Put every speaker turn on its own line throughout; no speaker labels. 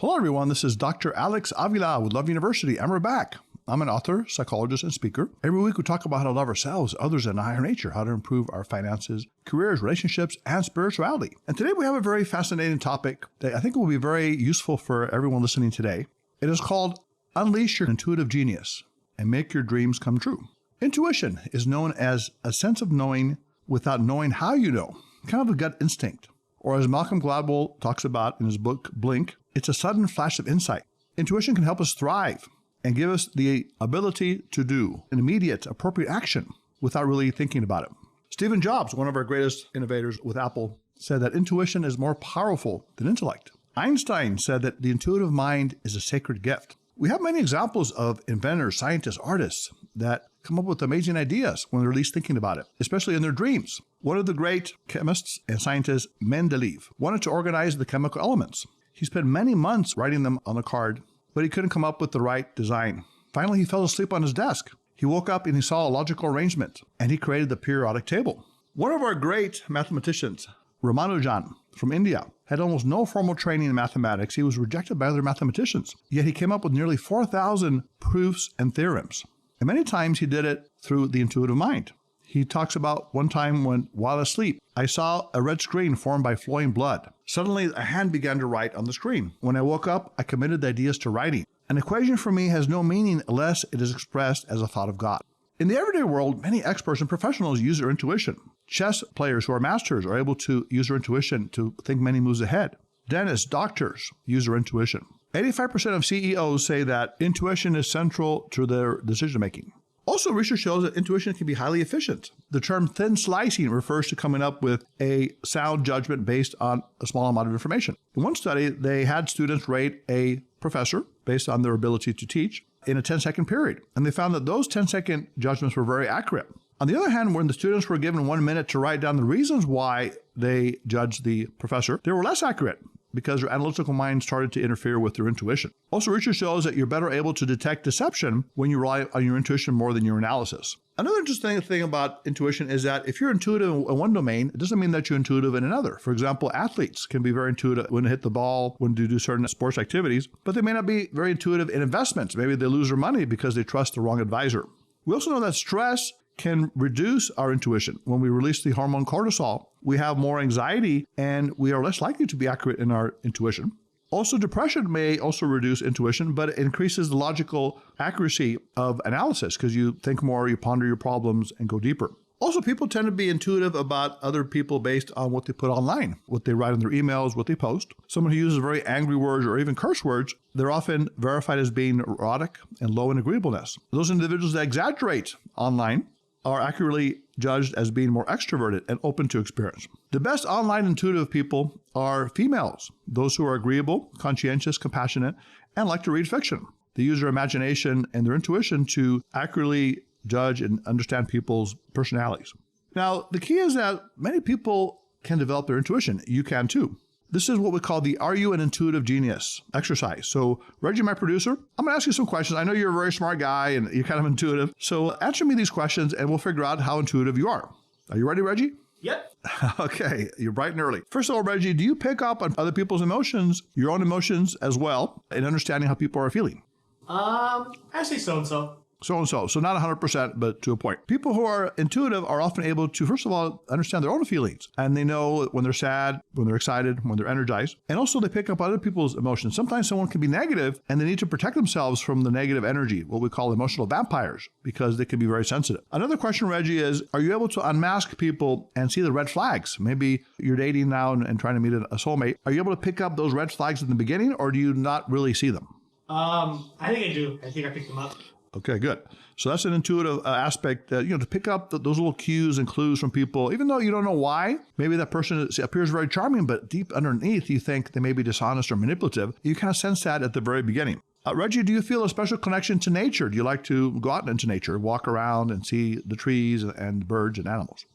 Hello, everyone. This is Dr. Alex Avila with Love University, and we're back. I'm an author, psychologist, and speaker. Every week, we talk about how to love ourselves, others, and higher nature, how to improve our finances, careers, relationships, and spirituality. And today, we have a very fascinating topic that I think will be very useful for everyone listening today. It is called Unleash Your Intuitive Genius and Make Your Dreams Come True. Intuition is known as a sense of knowing without knowing how you know, kind of a gut instinct. Or as Malcolm Gladwell talks about in his book, Blink, it's a sudden flash of insight. Intuition can help us thrive and give us the ability to do an immediate, appropriate action without really thinking about it. Stephen Jobs, one of our greatest innovators with Apple, said that intuition is more powerful than intellect. Einstein said that the intuitive mind is a sacred gift. We have many examples of inventors, scientists, artists that come up with amazing ideas when they're least thinking about it, especially in their dreams. One of the great chemists and scientists, Mendeleev, wanted to organize the chemical elements. He spent many months writing them on a card, but he couldn't come up with the right design. Finally, he fell asleep on his desk. He woke up and he saw a logical arrangement, and he created the periodic table. One of our great mathematicians, Ramanujan from India, had almost no formal training in mathematics. He was rejected by other mathematicians, yet he came up with nearly 4,000 proofs and theorems. And many times he did it through the intuitive mind. He talks about one time when, while asleep, I saw a red screen formed by flowing blood. Suddenly, a hand began to write on the screen. When I woke up, I committed the ideas to writing. An equation for me has no meaning unless it is expressed as a thought of God. In the everyday world, many experts and professionals use their intuition. Chess players who are masters are able to use their intuition to think many moves ahead. Dentists, doctors use their intuition. 85% of CEOs say that intuition is central to their decision-making. Also, research shows that intuition can be highly efficient. The term thin slicing refers to coming up with a sound judgment based on a small amount of information. In one study, they had students rate a professor based on their ability to teach in a 10-second period, and they found that those 10-second judgments were very accurate. On the other hand, when the students were given 1 minute to write down the reasons why they judged the professor, they were less accurate because their analytical mind started to interfere with their intuition. Also, research shows that you're better able to detect deception when you rely on your intuition more than your analysis. Another interesting thing about intuition is that if you're intuitive in one domain, it doesn't mean that you're intuitive in another. For example, athletes can be very intuitive when they hit the ball, when they do certain sports activities, but they may not be very intuitive in investments. Maybe they lose their money because they trust the wrong advisor. We also know that stress can reduce our intuition. When we release the hormone cortisol, we have more anxiety and we are less likely to be accurate in our intuition. Also, depression may also reduce intuition, but it increases the logical accuracy of analysis because you think more, you ponder your problems, and go deeper. Also, people tend to be intuitive about other people based on what they put online, what they write in their emails, what they post. Someone who uses very angry words or even curse words, they're often verified as being neurotic and low in agreeableness. Those individuals that exaggerate online are accurately judged as being more extroverted and open to experience. The best online intuitive people are females, those who are agreeable, conscientious, compassionate, and like to read fiction. They use their imagination and their intuition to accurately judge and understand people's personalities. Now, the key is that many people can develop their intuition. You can too. This is what we call the Are You an Intuitive Genius exercise. So Reggie, my producer, I'm going to ask you some questions. I know you're a very smart guy and you're kind of intuitive. So answer me these questions and we'll figure out how intuitive you are. Are you ready, Reggie?
Yep.
Okay, you're bright and early. First of all, Reggie, do you pick up on other people's emotions, your own emotions as well, in understanding how people are feeling?
I say so-and-so.
So-and-so. So not 100%, but to a point. People who are intuitive are often able to, first of all, understand their own feelings. And they know when they're sad, when they're excited, when they're energized. And also they pick up other people's emotions. Sometimes someone can be negative and they need to protect themselves from the negative energy, what we call emotional vampires, because they can be very sensitive. Another question, Reggie, is, are you able to unmask people and see the red flags? Maybe you're dating now and trying to meet a soulmate. Are you able to pick up those red flags in the beginning, or do you not really see them?
I think I do. I think I picked them up.
Okay, good. So that's an intuitive aspect that, to pick up those little cues and clues from people, even though you don't know why. Maybe that person appears very charming, but deep underneath, you think they may be dishonest or manipulative. You kind of sense that at the very beginning. Reggie, do you feel a special connection to nature? Do you like to go out into nature, walk around and see the trees and birds and animals?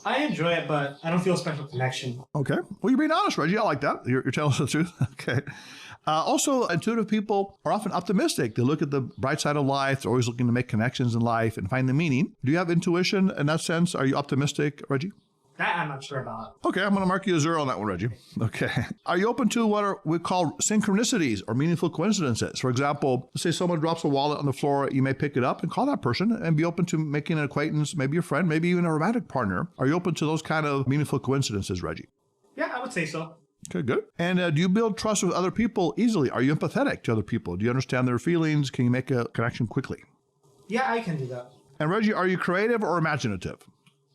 I enjoy it, but I don't feel a special connection.
Okay. Well, you're being honest, Reggie. I like that. You're telling us the truth. Okay. Also, intuitive people are often optimistic. They look at the bright side of life. They're always looking to make connections in life and find the meaning. Do you have intuition in that sense? Are you optimistic, Reggie?
That I'm not sure about.
Okay, I'm going to mark you a 0 on that one, Reggie. Okay. Are you open to what we call synchronicities or meaningful coincidences? For example, say someone drops a wallet on the floor, you may pick it up and call that person and be open to making an acquaintance, maybe a friend, maybe even a romantic partner. Are you open to those kind of meaningful coincidences, Reggie?
Yeah, I would say so.
Okay, good. And do you build trust with other people easily? Are you empathetic to other people? Do you understand their feelings? Can you make a connection quickly?
Yeah, I can do that.
And Reggie, are you creative or imaginative?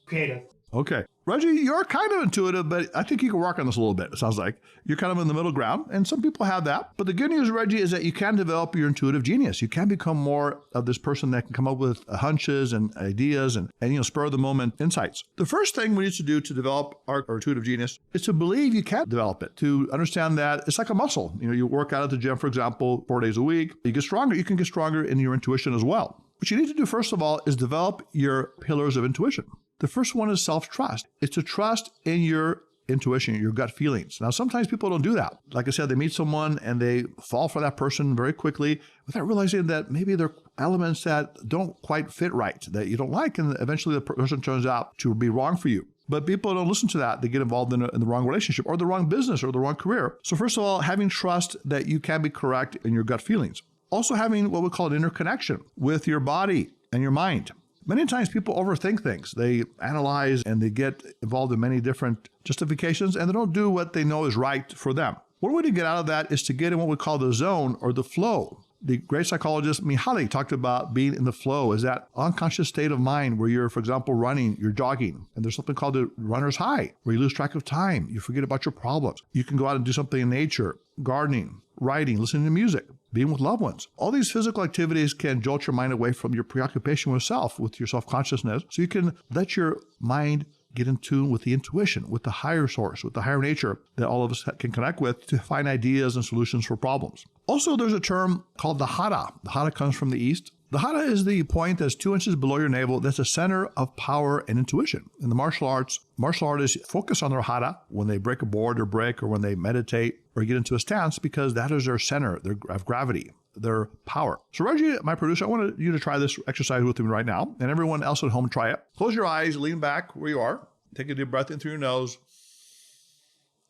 Creative.
Okay. Reggie, you're kind of intuitive, but I think you can work on this a little bit, it sounds like. You're kind of in the middle ground, and some people have that. But the good news, Reggie, is that you can develop your intuitive genius. You can become more of this person that can come up with hunches and ideas and spur of the moment insights. The first thing we need to do to develop our intuitive genius is to believe you can develop it, to understand that it's like a muscle. You work out at the gym, for example, 4 days a week. You get stronger. You can get stronger in your intuition as well. What you need to do, first of all, is develop your pillars of intuition. The first one is self-trust. It's to trust in your intuition, your gut feelings. Now, sometimes people don't do that. Like I said, they meet someone and they fall for that person very quickly without realizing that maybe there are elements that don't quite fit right, that you don't like, and eventually the person turns out to be wrong for you. But people don't listen to that. They get involved in the wrong relationship or the wrong business or the wrong career. So first of all, having trust that you can be correct in your gut feelings. Also having what we call an interconnection with your body and your mind. Many times people overthink things. They analyze and they get involved in many different justifications and they don't do what they know is right for them. One way to get out of that is to get in what we call the zone or the flow. The great psychologist Mihaly talked about being in the flow as that unconscious state of mind where you're, for example, running, you're jogging, and there's something called the runner's high, where you lose track of time, you forget about your problems. You can go out and do something in nature, gardening, writing, listening to music, being with loved ones. All these physical activities can jolt your mind away from your preoccupation with self, with your self-consciousness, so you can let your mind get in tune with the intuition, with the higher source, with the higher nature that all of us can connect with to find ideas and solutions for problems. Also, there's a term called the hara. The hara comes from the East. The hara is the point that's 2 inches below your navel. That's a center of power and intuition. In the martial artists focus on their hara when they break a board or break or when they meditate or get into a stance because that is their center of gravity, their power. So Reggie, my producer, I want you to try this exercise with me right now, and everyone else at home try it. Close your eyes, lean back where you are. Take a deep breath in through your nose,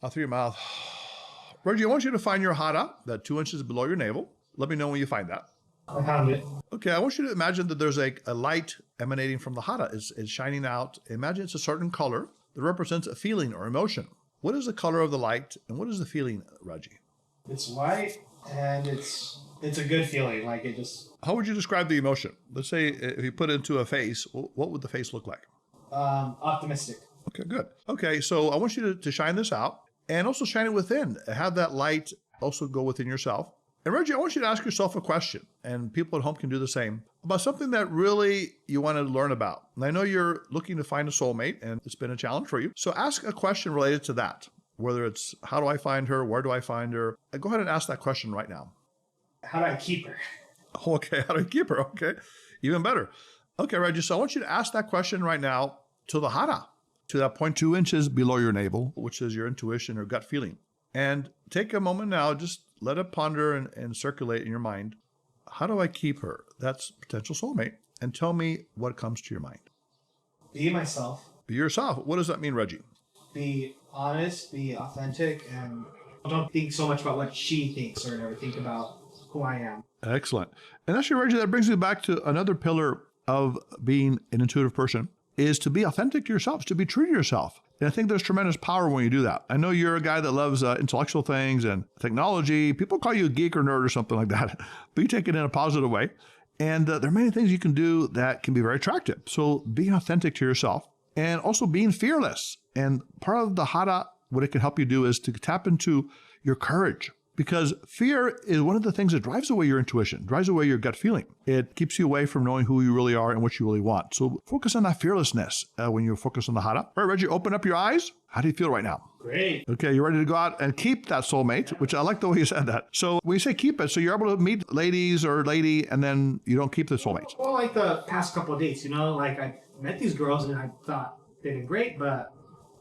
out through your mouth. Reggie, I want you to find your hara, that 2 inches below your navel. Let me know when you find that.
I found it.
Okay, I want you to imagine that there's a light emanating from the hara. It's shining out. Imagine it's a certain color that represents a feeling or emotion. What is the color of the light and what is the feeling, Reggie?
It's white and it's a good feeling. Like it just.
How would you describe the emotion? Let's say if you put it into a face, what would the face look like?
Optimistic.
Okay, good. Okay, so I want you to shine this out and also shine it within. Have that light also go within yourself. And Reggie, I want you to ask yourself a question, and people at home can do the same, about something that really you want to learn about. And I know you're looking to find a soulmate, and it's been a challenge for you. So ask a question related to that, whether it's how do I find her, where do I find her? Go ahead and ask that question right now.
How do I keep her?
Okay, how do I keep her? Okay, even better. Okay, Reggie, so I want you to ask that question right now to the hara, to that 0.2 inches below your navel, which is your intuition or gut feeling. And take a moment now, just let it ponder and circulate in your mind. How do I keep her? That's potential soulmate. And tell me what comes to your mind.
Be myself.
Be yourself. What does that mean, Reggie?
Be honest, be authentic, and don't think so much about what she thinks or never think about who I am.
Excellent. And actually, Reggie, that brings me back to another pillar of being an intuitive person, is to be authentic to yourself, to be true to yourself. And I think there's tremendous power when you do that. I know you're a guy that loves intellectual things and technology. People call you a geek or nerd or something like that, but you take it in a positive way. And there are many things you can do that can be very attractive. So being authentic to yourself and also being fearless. And part of the hara, what it can help you do is to tap into your courage. Because fear is one of the things that drives away your intuition, drives away your gut feeling. It keeps you away from knowing who you really are and what you really want. So focus on that fearlessness when you focus on the hara. All right, Reggie, open up your eyes. How do you feel right now?
Great.
Okay, you're ready to go out and keep that soulmate, which I like the way you said that. So when you say keep it, so you're able to meet ladies or lady and then you don't keep the soulmate.
Well, like the past couple of dates, like I met these girls and I thought they'd been great, but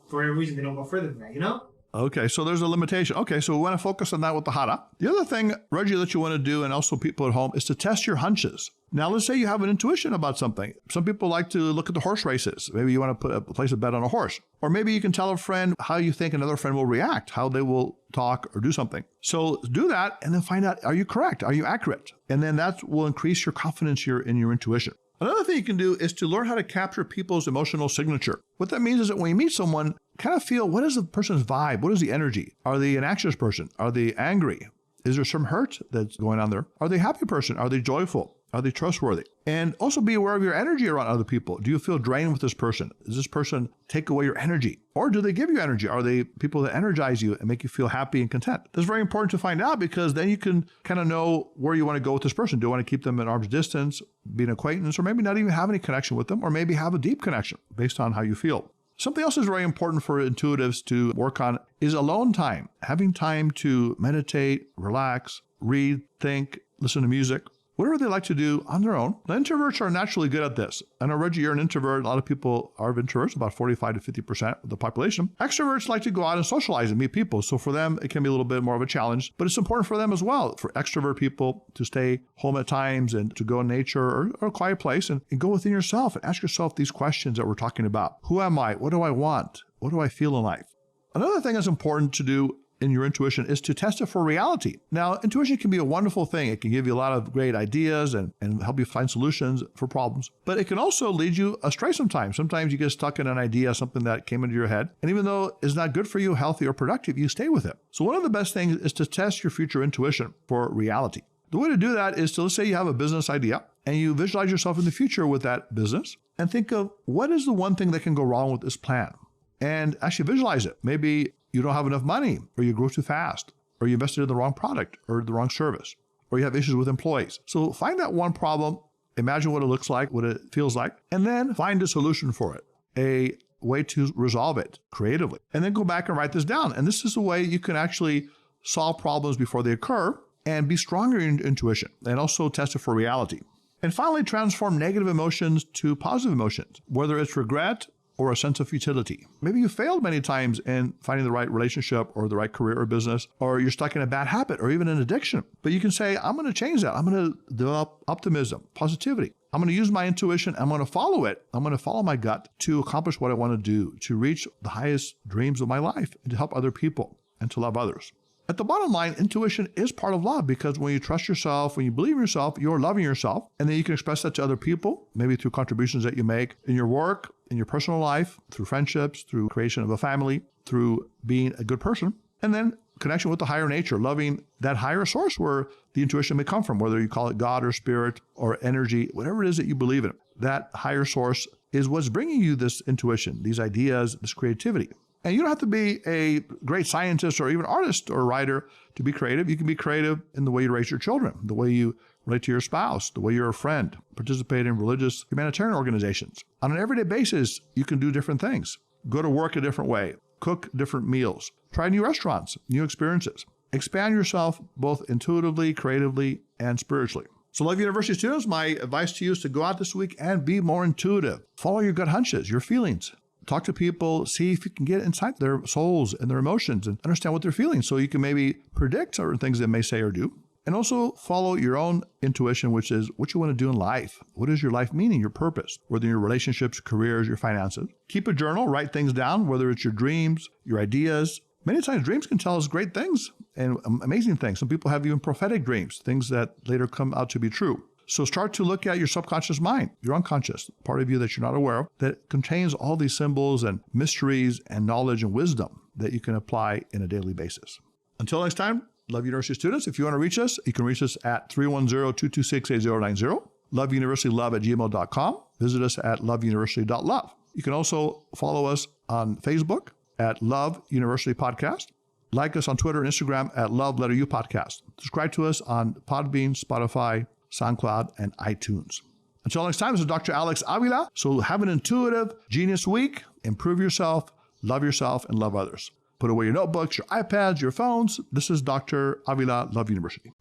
for a reason they don't go further than that,
Okay, so there's a limitation. Okay, so we want to focus on that with the hara. The other thing, Reggie, that you want to do, and also people at home, is to test your hunches. Now, let's say you have an intuition about something. Some people like to look at the horse races. Maybe you want to place a bet on a horse. Or maybe you can tell a friend how you think another friend will react, how they will talk or do something. So do that and then find out, are you correct? Are you accurate? And then that will increase your confidence in your intuition. Another thing you can do is to learn how to capture people's emotional signature. What that means is that when you meet someone, kind of feel, what is the person's vibe? What is the energy? Are they an anxious person? Are they angry? Is there some hurt that's going on there? Are they a happy person? Are they joyful? Are they trustworthy? And also be aware of your energy around other people. Do you feel drained with this person? Does this person take away your energy? Or do they give you energy? Are they people that energize you and make you feel happy and content? That's very important to find out, because then you can kind of know where you want to go with this person. Do you want to keep them at arm's distance, be an acquaintance, or maybe not even have any connection with them, or maybe have a deep connection based on how you feel? Something else is very important for intuitives to work on is alone time. Having time to meditate, relax, read, think, listen to music, whatever they like to do on their own. The introverts are naturally good at this. I know, Reggie, you're an introvert. A lot of people are introverts, about 45 to 50% of the population. Extroverts like to go out and socialize and meet people. So for them, it can be a little bit more of a challenge, but it's important for them as well, for extrovert people to stay home at times and to go in nature or a quiet place and go within yourself and ask yourself these questions that we're talking about. Who am I? What do I want? What do I feel in life? Another thing that's important to do in your intuition is to test it for reality. Now, intuition can be a wonderful thing. It can give you a lot of great ideas and help you find solutions for problems, but it can also lead you astray sometimes. Sometimes you get stuck in an idea, something that came into your head, and even though it's not good for you, healthy or productive, you stay with it. So one of the best things is to test your future intuition for reality. The way to do that is to, let's say you have a business idea and you visualize yourself in the future with that business and think of what is the one thing that can go wrong with this plan, and actually visualize it. Maybe you don't have enough money, or you grow too fast, or you invested in the wrong product or the wrong service, or you have issues with employees. So find that one problem, imagine what it looks like, what it feels like, and then find a solution for it, a way to resolve it creatively. And then go back and write this down. And this is a way you can actually solve problems before they occur and be stronger in intuition, and also test it for reality. And finally, transform negative emotions to positive emotions, whether it's regret or a sense of futility. Maybe you failed many times in finding the right relationship or the right career or business, or you're stuck in a bad habit or even an addiction. But you can say, I'm going to change that. I'm going to develop optimism, positivity. I'm going to use my intuition. I'm going to follow it. I'm going to follow my gut to accomplish what I want to do, to reach the highest dreams of my life and to help other people and to love others. At the bottom line, intuition is part of love, because when you trust yourself, when you believe in yourself, you're loving yourself. And then you can express that to other people, maybe through contributions that you make in your work, in your personal life, through friendships, through creation of a family, through being a good person. And then connection with the higher nature, loving that higher source where the intuition may come from, whether you call it God or spirit or energy, whatever it is that you believe in. That higher source is what's bringing you this intuition, these ideas, this creativity. And you don't have to be a great scientist or even artist or writer to be creative. You can be creative in the way you raise your children, the way you relate to your spouse, the way you're a friend, participate in religious humanitarian organizations. On an everyday basis, you can do different things. Go to work a different way, cook different meals, try new restaurants, new experiences. Expand yourself both intuitively, creatively, and spiritually. So Love University students, my advice to you is to go out this week and be more intuitive. Follow your gut hunches, your feelings. Talk to people, see if you can get inside their souls and their emotions and understand what they're feeling, so you can maybe predict certain things they may say or do. And also follow your own intuition, which is what you want to do in life. What is your life meaning, your purpose, whether in your relationships, careers, your finances. Keep a journal, write things down, whether it's your dreams, your ideas. Many times dreams can tell us great things and amazing things. Some people have even prophetic dreams, things that later come out to be true. So start to look at your subconscious mind, your unconscious, part of you that you're not aware of, that contains all these symbols and mysteries and knowledge and wisdom that you can apply in a daily basis. Until next time, Love University students, if you want to reach us, you can reach us at 310-226-8090, loveuniversitylove@gmail.com. Visit us at loveuniversity.love. You can also follow us on Facebook at Love University Podcast. Like us on Twitter and Instagram at Love_U Podcast. Subscribe to us on Podbean, Spotify, SoundCloud, and iTunes. Until next time, this is Dr. Alex Avila. So have an intuitive, genius week. Improve yourself, and love others. Put away your notebooks, your iPads, your phones. This is Dr. Avila, Love University.